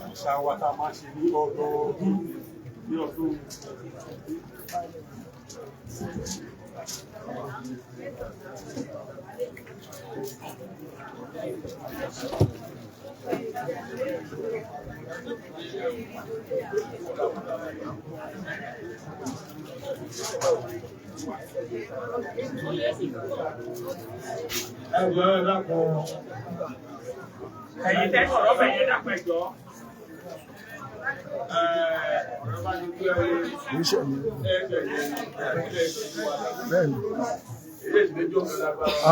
àṣà wa tá a máa ṣe ní ọdọọdún ní ọdún. Ẹ̀yin tẹ́ sọ̀rọ̀ bẹ̀yẹn dàpẹ́ jọ.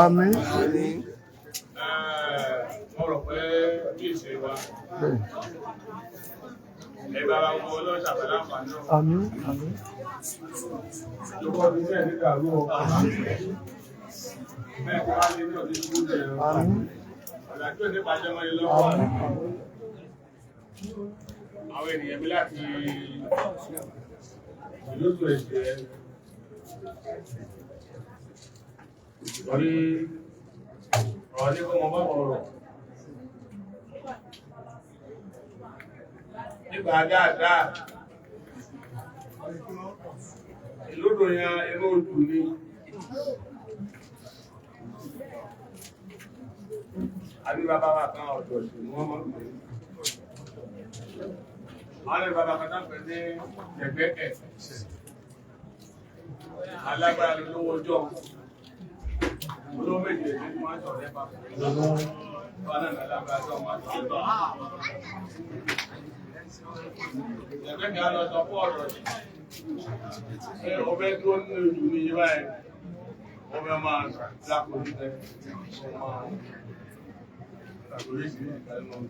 Àmín. Ọ̀rọ̀ pé kí ìṣe wa. Ẹ̀bá wa wọ ọlọ́ṣà pẹ̀lú àǹfààní náà. Àmín. Àmín. Lọ́wọ́ bí sẹ́ẹ̀ nígbà ló ọkọ̀. Bẹ́ẹ̀ kí wá ní ní ọdún tó jẹ́ ẹ̀rọ. Àmín. Ọ̀làjú ẹ̀ nípa jẹ́ mọ́ ilé lọ́wọ́. Àwọn ènìyàn mi láti ìlú tó ẹ̀ṣẹ̀ orí ọ̀rọ̀ ní kọ́ mọ́ bá ọ̀rọ̀ nígbà dáadáa ìlúdò yan inú ojú ní àbí bàbá wà kan ọ̀dọ̀ sí wọ́n mọ́ pé àwọn ẹ̀rọ bàbá kan náà pẹ̀ ní ẹgbẹ́kẹ̀ alágbára lówó ọjọ́ olówó méjì èdè ní wọ́n sọ̀rọ̀ ẹ̀bá wọn náà lágbára tó wọ́n sọ̀rọ̀ ẹ̀bá ẹgbẹ́kẹ̀ á lọ sọ fún ọ̀rọ̀ yìí ọbẹ̀ tó ní ojú ní yíwá ẹ̀ ọbẹ̀ máa lápò níbẹ̀ ọmọ àgbòrí sí ìkànnì ojú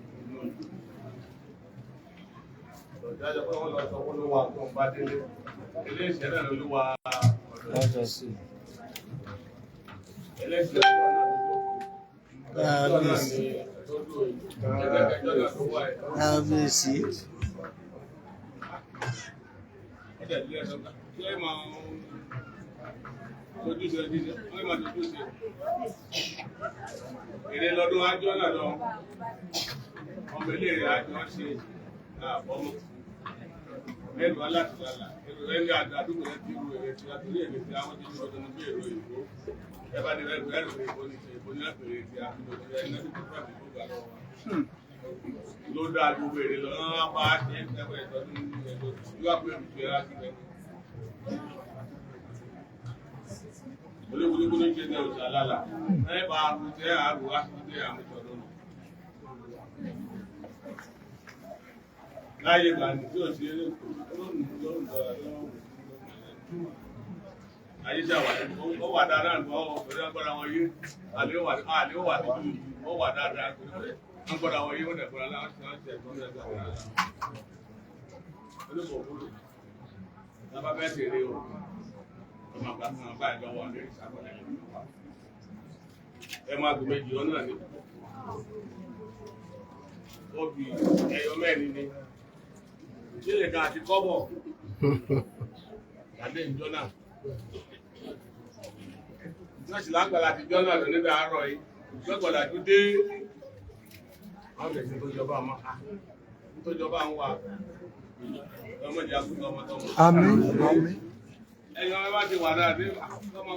ìdájọ́ pé wọ́n lọ sọ fún olówó àtọ́ bá délé ilé ìṣẹ̀lẹ̀ olówó ọ̀dọ́ sí ilé ìṣẹ̀lẹ̀ Kábíyèsí. Èrè lọ́dún ájọ́ náà lọ, ọmọ ilé rẹ̀ ájọ́ ṣe àbọ́mọ́. Mẹ́lú alátìlálà, èrò ẹgbẹ́ àdúgbò rẹ̀ ti rú èrè tí a torí èrè tí àwọn tí ó dọ́nà bí èrò ìbò. Ẹbá ni rẹ̀ ẹ̀rọ ìbò ní ṣe ìbò ní àpèrè tí a fi lòdì ẹni lẹ́bí tó fẹ́ ìbò gbà lọ́wọ́. Ló dá gbogbo èrè lọ, wọ́n bá ṣe ẹgbẹ́ ìtọ́jú ní ẹgbẹ́ ìwà pé ìfẹ́ láti rẹ̀. Olúkúlùkù ní ṣe ní ọjà lálà, ẹ̀bà àrùtẹ́ àrù àṣìṣẹ́ àmì ìtọ́jú. Láyé ìgbà ní tí ó ṣe eré ayéṣàwà ó wà dáadáa nǹkan ọ̀fẹ́rẹ́ agbára wọn yé àléwà nínú ó wà dáadáa agbára wọn yé ó dẹ̀kọ́ra láti ṣe ẹ̀kọ́ ẹgbẹ́ àwọn ará olóòpò òkúrò lábá bẹ́ẹ̀ tèrè o ọmọ àgbà fún ọgbà ìlọ́wọ́ ní ìṣàkọlẹ̀ ẹ máa gbé méjì ọ náà ní obì ẹyọ mẹ́rin ni Ilé kan àti kọ́bọ̀ ìyàdé ìjọ náà. Ìjọ́sì lágbàlá àti ìjọ náà lọ nígbà àárọ̀ yìí. Ìjọ́gbọ̀dà tó dé àwọn ẹ̀sìn tó jọba àmọ́ tó jọba ń wà ọmọdé àkúkọ ọmọ tọmọ. Àmín. Àmín. Ẹ̀yin ọmọ bá ti wà dáadé, ọmọ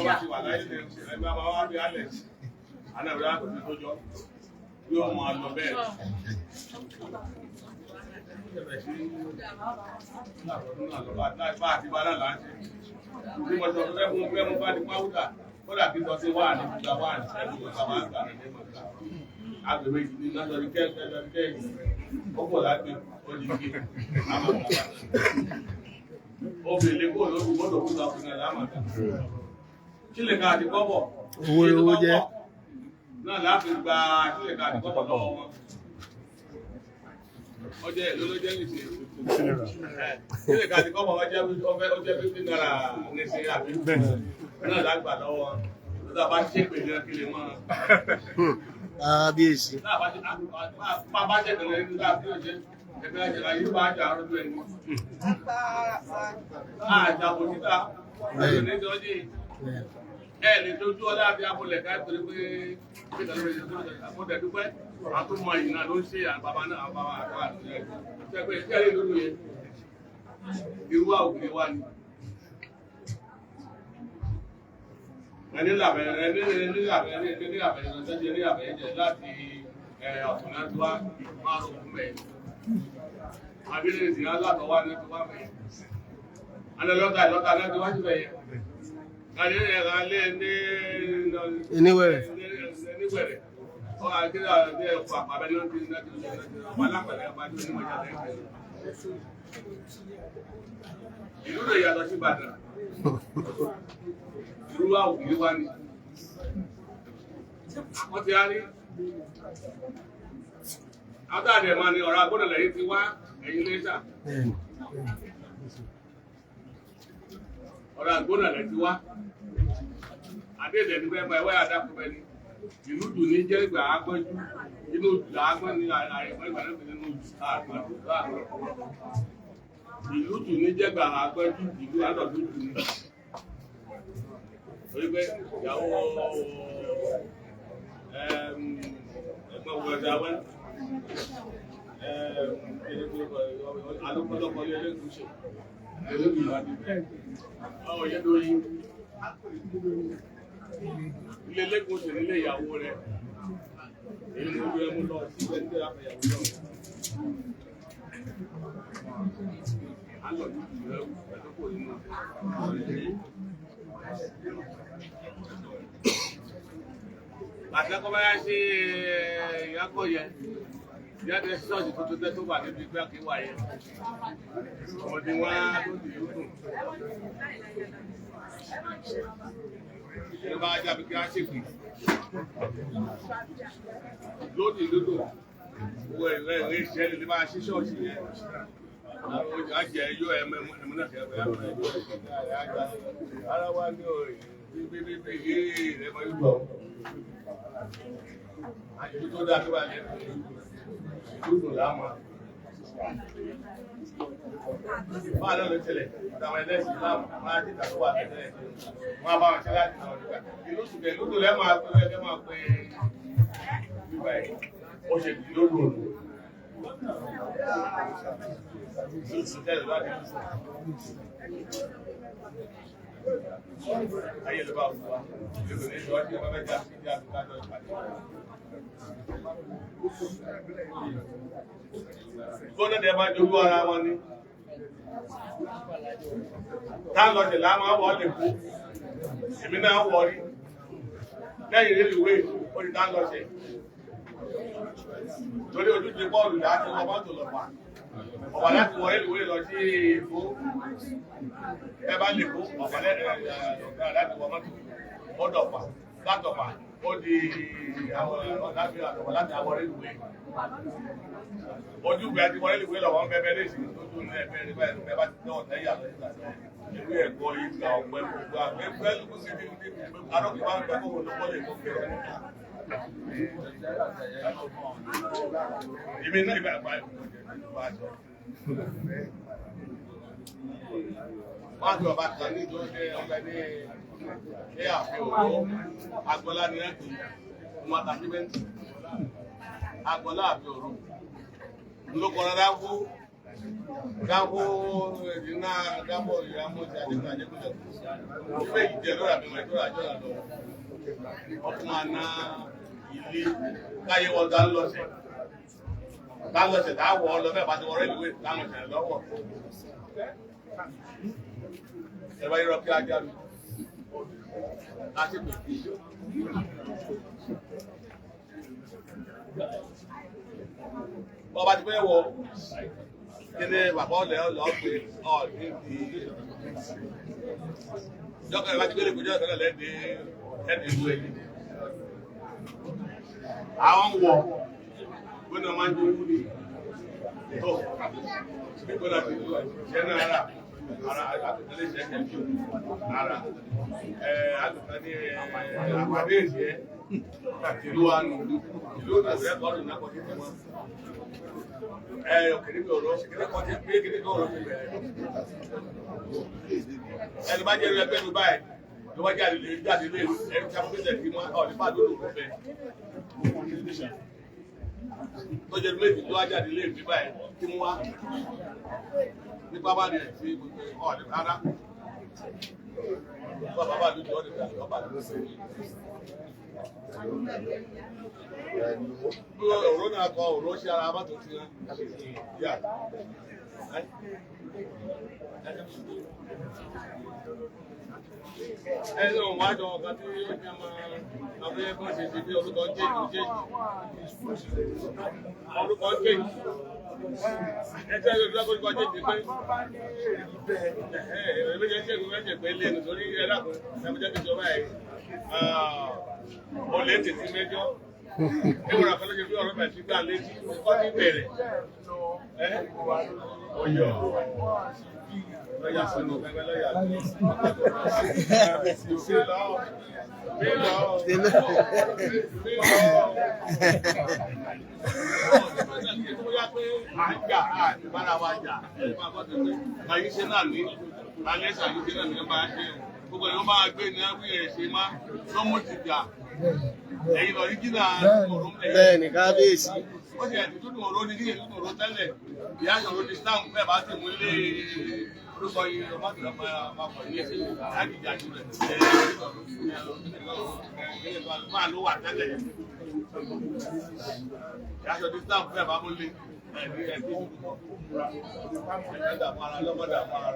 bá ti wà láyé ẹgbẹ́ bá wá bí Alex. Anábìrá kò sí tó jọ. Yóò mọ àlọ́ bẹ́ẹ̀. Agbègbè ìdí náà lórí kẹ́ẹ̀kẹ́ ọkọ̀ láti olùgbé obìnrin kó lórí gbọ́dọ̀ kúrò àfihàn lámàdà. Kí lè ká àti kọ́bọ̀? Owó jẹ́. Náà láti gba kí lè ká àti kọ́bọ̀ lọ́wọ́ wọn. Ọjọ́ ẹ̀ ló jẹ́ nìṣe ilé kàtí kọ́ bàbá jẹ́ fífí náírà nìṣe àbí náà lágbà lọ́wọ́ lọ́dọ̀ bá ṣe pè ní ọkìlẹ̀ mọ́. Kábíyèsí. Bàbá jẹ́ tẹ̀lé nígbà tí ó jẹ́ ẹgbẹ́ àjẹ́lá yìí bá jà rọ́dú ẹni. Àjàbò títà ọdún ní ìjọ́jì ẹ̀ lè tójú ọlá àbí abúlẹ̀ ká torí pé àmọ́dẹ̀dúpẹ́ àtúmọ̀ yìí náà ló ń ṣe àbàbà náà àbàbà àtàwà àtúnyẹ̀ ṣẹ́gbẹ́ ìṣẹ́lẹ̀ lórí yẹn irú àwòrán wà ní ẹni làbẹ̀rẹ̀ láti ọ̀túnlá tó wá máa rọ̀ fún mẹ́rin àbílẹ̀ ìsìnká látọ̀ wá ní tó wá mẹ́rin alẹ́lọ́ta ìlọ́ta náà tó wá sí bẹ̀yẹ níwẹ̀rẹ̀ ọ́ àkílẹ̀ ẹ̀kọ́ àpàbẹ́ ló ń tí ọmọ alápẹ̀lẹ̀ ọmọdé onímọ̀já lẹ́gbẹ̀ẹ́ ìlú rẹ̀ yàtọ̀ sí Ìbàdàn irú àwòrán wá ní wọ́n ti á rí àtàdé máa ní ọ̀rọ̀ agbọ́dọ̀ lẹ́yìn ti wá ẹ̀yìn lẹ́sà ọ̀rọ̀ agbọ́dọ̀ lẹ́yìn ti wá àdéhùn ẹni pẹ́ ẹwẹ́ àdákùnbẹ́ ni ìlú dùn ní jẹ́ ìgbà agbọ́jú inú ìlú agbọ́n ní àìmọ́ ìgbà náà nínú àgbọ̀n ìlú dùn ní jẹ́ ìgbà agbọ́jú ìlú àdọ̀dún dùn ní orí pé ìyàwó ẹgbẹ́ ọgbọ̀dá wẹ́ alópọ̀lọpọ̀ ilé ẹlẹ́gùnṣe ẹlẹ́gùn ìwádìí ọwọ́ yẹ́ lórí ilé ẹlẹ́gùnṣe nílé ìyàwó rẹ̀ èyí ló rí ẹmú lọ sí ẹgbẹ́ àfẹ́yàwó lọ alọ́dún ìrẹ́ ẹ̀lọ́pọ̀ nínú àtẹ́kọ́ bá yá sí ìyákọ̀ yẹ ìyáde ṣọ́ọ̀ṣì tó tẹ́ tó wà níbi ìgbà kí wà yẹ ọmọdé wá tó dì í dùn ìjọba ajábi kí á ṣèpì lódì lódò owó ẹ̀rẹ́ ìṣẹ́ lè máa ṣí ṣọ́ọ̀ṣì yẹ àwọn ojú àjẹ́ yóò ẹ̀múnàkẹ́ ara wa ní òòrùn bíbí rẹ̀ mọ́ ìgbọ̀ àjò tó dá tó bá jẹ́ ìdúdùn láàmà máa lọ́nà tẹ́lẹ̀ àwọn ẹlẹ́sìn láàmà máa títà tó wà tẹ́lẹ̀ wọ́n bá wọn ṣe láti náà nígbà ìlú ṣùgbẹ́ lódò lẹ́mọ̀ àpẹẹrẹ máa pẹ́ bíbá ẹ̀ ó ṣe kì lódò òdò ayé ló bá wù wá lóko ní ìṣòwò tí wọ́n fẹ́ jà sí ìjà tó kájọ ìpàdé. Gbọ́dọ̀ dẹ̀ máa jogún ara wọn ni. Táńlọ́jẹ̀ láàmú àwọ̀ lè kú. Èmi náà wọ̀ rí. Lẹ́yìn rí ìwé ó di táńlọ́jẹ̀. Torí ojú ti bọ́ọ̀lù láti wọ́n mọ́tò lọ́pàá. Ọ̀pá láti wọ ìwé lọ sí Èkó. Ẹ bá lè kó ọ̀pá láti wọ mọ́tò. Ó dọ̀pà látọ̀pà ó di àwọn ọ̀dàbí láti àwọ̀ ìwé. Ojú ìgbé àti wọlé ìwé lọ́wọ́ bẹ́bẹ́ lè sí tó tún ní ẹgbẹ́ nígbà ẹgbẹ́ bá ti tẹ́wọ̀n tẹ́yà lọ́sílẹ̀ ìwé ẹ̀kọ́ ìgbà ọ̀pẹ́ gbogbo àgbẹ̀gbẹ́ lókù sí ní adókè bá ń gbẹ́ kó wọ́n lọ́pọ̀ lè kó fẹ́ ìmí náà ìgbà àgbà wọ́n àti ọba kan ní tó ṣe ọgbẹ́ ní ṣé àfihàn agbọ́lá ní ẹ̀kùn ọmọ àtàkìmẹ́ntì agbọ́lá àfihàn òru lókọ̀ọ́rọ̀ dáwó ìdínà dábọ̀ ìyàmọ́ ti àdékùn àjẹ́kùnjẹ́ ìfẹ́ ìjẹ́ lórí àbẹ̀mọ̀ ìtọ́rọ̀ àjọ́lá lọ ọkùnrin àná ilé káyé wọ́n dálọ́sẹ̀ dáwọ̀ ọlọ́fẹ́ bá ti wọ́n rẹ̀ ìwé dálọ́sẹ̀ lọ́wọ́ ẹ̀bá irọ́ kí á jáde láti pè ọba ti fẹ́ wọ kíní bàbá ọ̀lẹ́ ọ̀pẹ ọ̀dí jọ́kọ̀ ìbá ti gbé lèkùn jọ́ ìfẹ́lẹ̀ lẹ́dí ìlú ẹ̀yìn àwọn wọ̀ gbọ́nà máa ń jó wú ní tó gbọ́nà ti ṣẹ́ náà ara àtùkálẹ̀ ṣẹ́ kẹ́kẹ́ ara àtùkálẹ̀ ní àpàdé ìṣẹ́ ìlú wa nù ìlú ìgbàgbẹ́ kọ́ọ̀lù náà kọ́ títí wọn òkèrèkè ọ̀rọ̀ ṣìkẹ́lẹ́kọ́ tí pé kìrìkẹ́ ọ̀rọ̀ ti bẹ̀rẹ̀ ẹni bá jẹ́ ẹgbẹ́ ẹgbẹ́ báyìí ló wá jáde lè ẹni tí a mọ́ pẹ́sẹ̀ kí wọ́n ọ̀ nípa lóòrùn rẹ̀ tó jẹ́ méjì tó wá jáde lé ìgbé báyìí kí mú wá nípa bá rẹ̀ sí ọ̀dẹ̀ rárá bàbá lójú ọ̀dẹ̀ rẹ̀ bàbá lójú òró náà kọ òró ṣe ara mọ́tò tí wọ́n yà ẹni òun wájọ ọ̀gá tí ó jẹ́ máa abẹ́yẹ́ kan ṣe bí orúkọ jẹ́jì orúkọ jẹ́jì ẹjẹ́ ìrọ̀lẹ́ orúkọ jẹ́jì pé ẹ̀ẹ́dẹ́gbẹ́jẹ́ ṣe ìgbẹ́jẹ̀ pé lé nítorí ẹ̀dàkùn ẹ̀mẹ́jẹ́ ti jọba ẹ̀ olè tètè mẹ́jọ ìwọ̀n àkọlẹ́ ṣe bí ọ̀rọ̀ bẹ̀ sí gbà létí ó ní bẹ̀rẹ̀ ọyọ̀ lọ́yà sínú pẹ́pẹ́ lọ́yà gbogbo ẹ̀yọ́ máa gbé ní ẹgbẹ́ ẹ̀ṣẹ̀ máa lọ́mú ti jà ẹ̀yìn lọ rígínà òrùn bẹ́ẹ̀ ni kábíyèsí. ó ti ẹ̀dùn tó dùn òró ní kíyè tó dùn òró tẹ́lẹ̀ ìyá ìṣòro ti stamp bẹ́ẹ̀ bá ti mú ilé orúkọ yìí ọmọ tó lọ́pọ̀ àpapọ̀ ní ẹ̀ṣẹ̀ láti jà jù rẹ̀ máa ló wà tẹ́lẹ̀ ìyá ìṣòro ti stamp bẹ́ẹ̀ bá mú ilé ẹ̀rí ẹ̀dí ẹ̀dá para lọ́mọdà para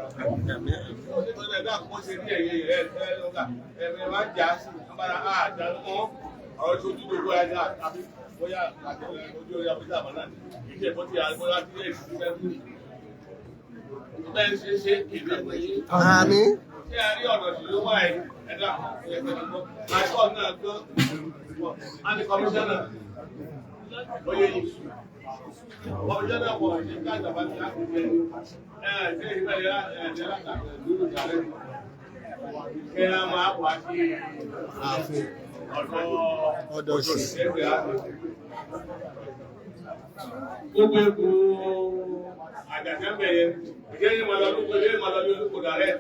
ẹ̀dá kó ṣe ní ẹ̀yẹ ẹ̀rẹ́ máa jà sí àbára àjà mọ́ ọ̀rọ̀ tó dúdú owó ẹ̀dá àbí bóyá ojú orí abúlé àbálá ní ìṣe ìbọn tí a bóyá tí èsì ti fẹ́ fún bẹ́ẹ̀ ṣe ṣe kéde ẹ̀yẹ. Àmín. Ṣé a rí ọ̀nà tí ó wà ẹ̀ ẹ̀dá àìkọ́ náà gbọ́ àmì kọmíṣánná lóye yìí. Ọjọ́ náà wọ̀ ṣe ká ìjọba ní àkùnjẹ ṣe ìgbẹ̀lẹ̀ ẹ̀jẹ̀ látàkùn lórí ìjàrẹ́ kí a máa wà sí ààfin ọ̀dọ̀ ẹgbẹ̀ ààfin. Gbogbo egbò àjàjẹ́bẹ̀ yẹn, ìjẹ́ ní mọ̀lọ́lúkọ ilé mọ̀lọ́lú olúkọ dàrẹ́.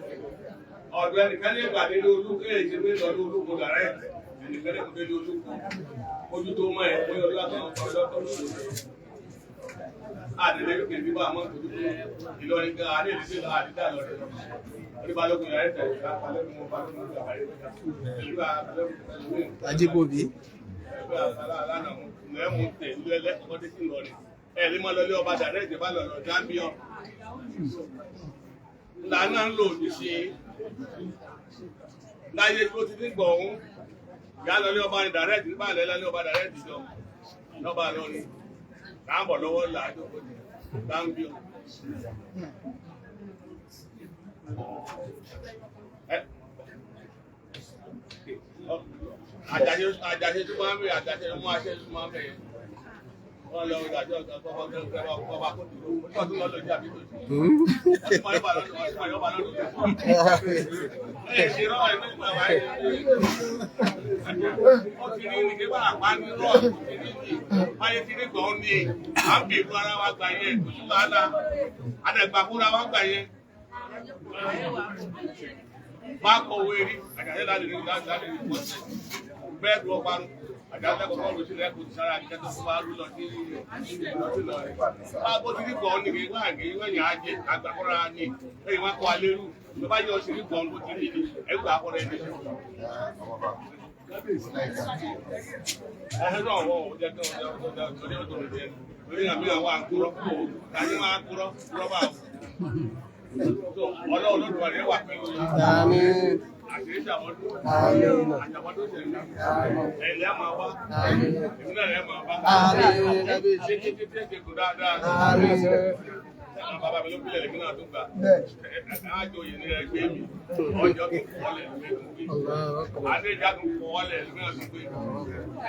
Ọ̀dọ̀ ẹnìkan ní ìgbàdé ní olúkọ èyí ṣe pé lọ́lú olúkọ dàrẹ́. Ẹnìkan ní ìgbàdé ní olúkọ. Ojú tó mọ́ ẹ̀ pé olú àtàwọn ọ̀dọ́ tó lóṣù. Àdìlẹ́ yóò kèrè bíbá àmọ́ ìtòjú Ìlọrin gan adé ìdíje lọ àdídà lọ rẹ̀. Oníbalógun yàrá ìtẹ̀ ìgbàlógún mọ́ balógun Ajíbòbí. Ẹ̀mú tẹ̀ ìlú ẹlẹ́kọ̀ọ́ dé sí Ìlọrin. Ẹ̀rí mọ́ lọlé ọba dàrẹ́ ìjẹba lọ̀rọ̀ Jámbíọ̀. Lànà ń lò ní ṣe láyé tó ti ní gbọ̀hún. Ìyá lọlé ọba ní dàrẹ́ ìjẹba nígbà lẹ́lẹ́ ọba dàrẹ́ ìjọ. Lọ́ba lọ́rin. Káàbọ̀ lọ́wọ́ làájọ́ Jámbíọ̀. Àjàṣe tó máa ń bèèrè àjàṣe mú aṣẹ́ tó máa ń bèèrè. Wọ́n lọ ìdájọ́ ọ̀pọ̀ ọba kó ti lóòrùn tó lọ́lọ́ ìjà bí tó ti. Ọ̀sùn ayọ́bà lọ́dún. Ṣe rọ́ ẹ̀mí ìgbà wáyé. Ó ti rí ní kíkọ́ àpá ní rọ̀. Ayé ti rí gbọ́n ní à ń bèèrè ara wa gbà yẹn. Kùsùn làálà. Adẹ̀gbà fúnra wa gbà yẹn. Máa kọ owó eré. Àjàṣe láti rí láti rí pọ̀sẹ̀. Bẹ́ẹ̀ tó parun. Àjàṣe kọ̀ọ̀kan ló sílẹ̀ kò ti sára àjíkẹ́ tó fún wa rú lọ sí ìlọ́sí lọ rẹ̀. Máa bó ti rí gbọ́n ní kí wọ́n àgbé wẹ́yìn ajé àgbàkọ́ra ní lẹ́yìn wọn kọ́ alérú. Ló bá yọ sí rí gbọ́n bó ti rí ní ẹgbà akọ́rẹ́ ẹni. Ẹ̀hẹ́ náà wọ́n ò jẹ́ kí wọ́n jẹ́ torí ọ̀dọ̀ rẹ̀ jẹ́. Torí àmì àwọn àkúrọ́. Tàbí máa kúrọ́ rọ́bà. Ọlọ́run ló dùn àríwá pẹ̀lú Àmín. àṣírí ṣàmọ́dún. Àmín. Àjàmọ́dún ṣe ń ẹ̀lẹ́ máa wá. Àmín. Ìmúnà rẹ̀ máa bá. Àmín. Ṣé kí tí tí kò dáadáa. Àmín. Àwọn bàbá mi ló bílẹ̀ lẹ́gbẹ́ náà tó gbà. Àjọ òye ní ẹgbẹ́ mi. Ọjọ́ tó kọ́lẹ̀ lẹ́gbẹ́ mi. Adéjà tó kọ́lẹ̀ lẹ́gbẹ́ náà tó gbé.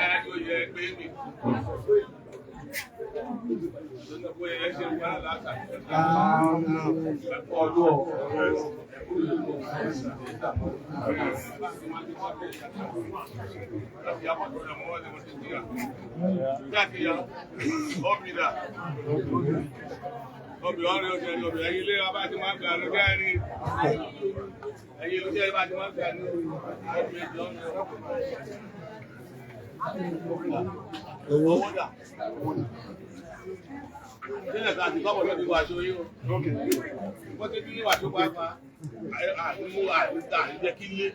Ẹjọ́ òye ẹgbẹ́ mi. Obìnrin ọ̀rẹ́ ọ̀sẹ̀ lọ́bìnrin ẹ̀yìn ilé wa bá ti máa ń gbà ló gẹ́rí. Ẹ̀yìn ilé iṣẹ́ bá ti máa ń gbà ní ọdún ẹjọ́ ọ̀nà. owó. Nílẹ̀ ká àti kọ́bọ̀ lọ́dún wa ṣó yín o. Wọ́n ti bí wà tó bá fa àmú àìríta àìjẹ́ kí lé.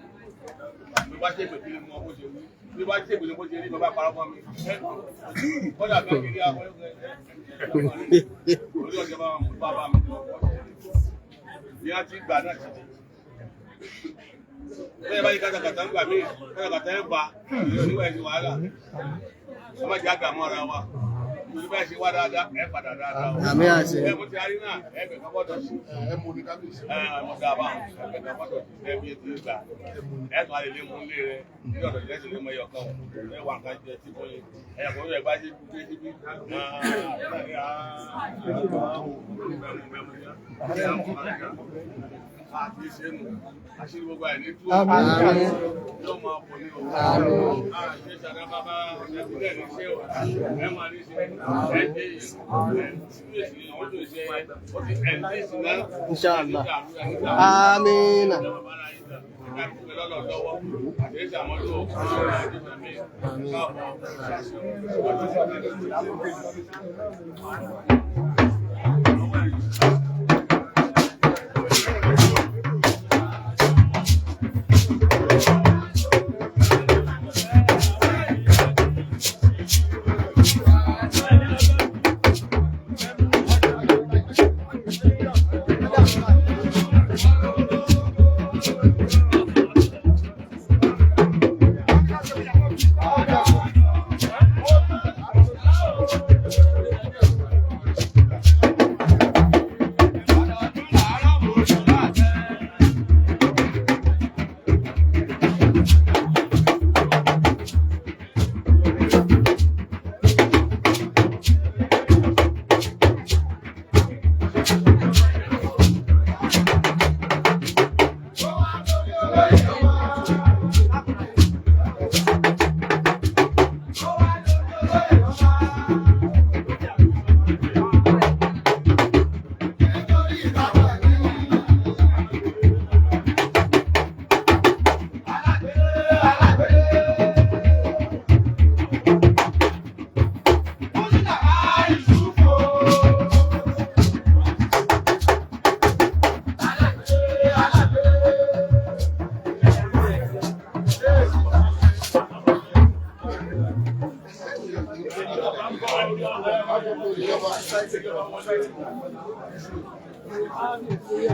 Bí bá ṣe pèsè ní ọmọ bó ṣe wí. Bí bá ṣe pèsè bó ṣe rí bàbá parọ́ fún mi. Kọ́dà kan kiri àwọn orí ọ̀jọ̀ bàbá mi. Bí wọ́n ti gbà náà ti di. Bẹ́ẹ̀ bá yí kátàkátà ń gbà mí, kátàkátà ń ba oníwà ẹ̀sìn wàhálà. Ọmọ ìjà àgbà mọ́ ara wa. Ìlú bá ṣe wá dáadáa, ẹ padà dáadáa. Àmì àṣẹ. Ẹ mú ti arí náà, ẹ bẹ̀ kọ́ bọ́dọ̀ sí. Ẹ mú ní kábíyèsí. Mo dá a bá wọn, ẹ bẹ̀ kọ́ bọ́dọ̀ sí. Ẹ bí ètò ìgbà. Ẹ tún alẹ́ lé mú ilé rẹ. Ní ọ̀dọ̀ ìjẹ́ sì lé mọ ẹyọ kan. Ẹ wà nǹkan jẹ sí fún yín. Ẹyà kò ní ẹ bá ṣe gbé síbí. Àti ìṣẹ́nu, àṣírí gbogbo ẹ̀ ní túwọ́. Yóò máa pọ̀ ní òun. Àṣẹ ìṣàdá bàbá ẹ̀kúnlẹ̀ ní ṣé o. Ẹ máa ní ṣe ẹ̀dẹ́ ìṣúwèsì àwọn tó ṣe ó ti ẹ̀dẹ́ ìṣúná. Inshallah. Àmín. Àṣẹ ìṣàmọ́lò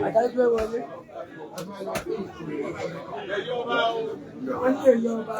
Adájọ́ wọlé. Wọ́n ní èyí ọba.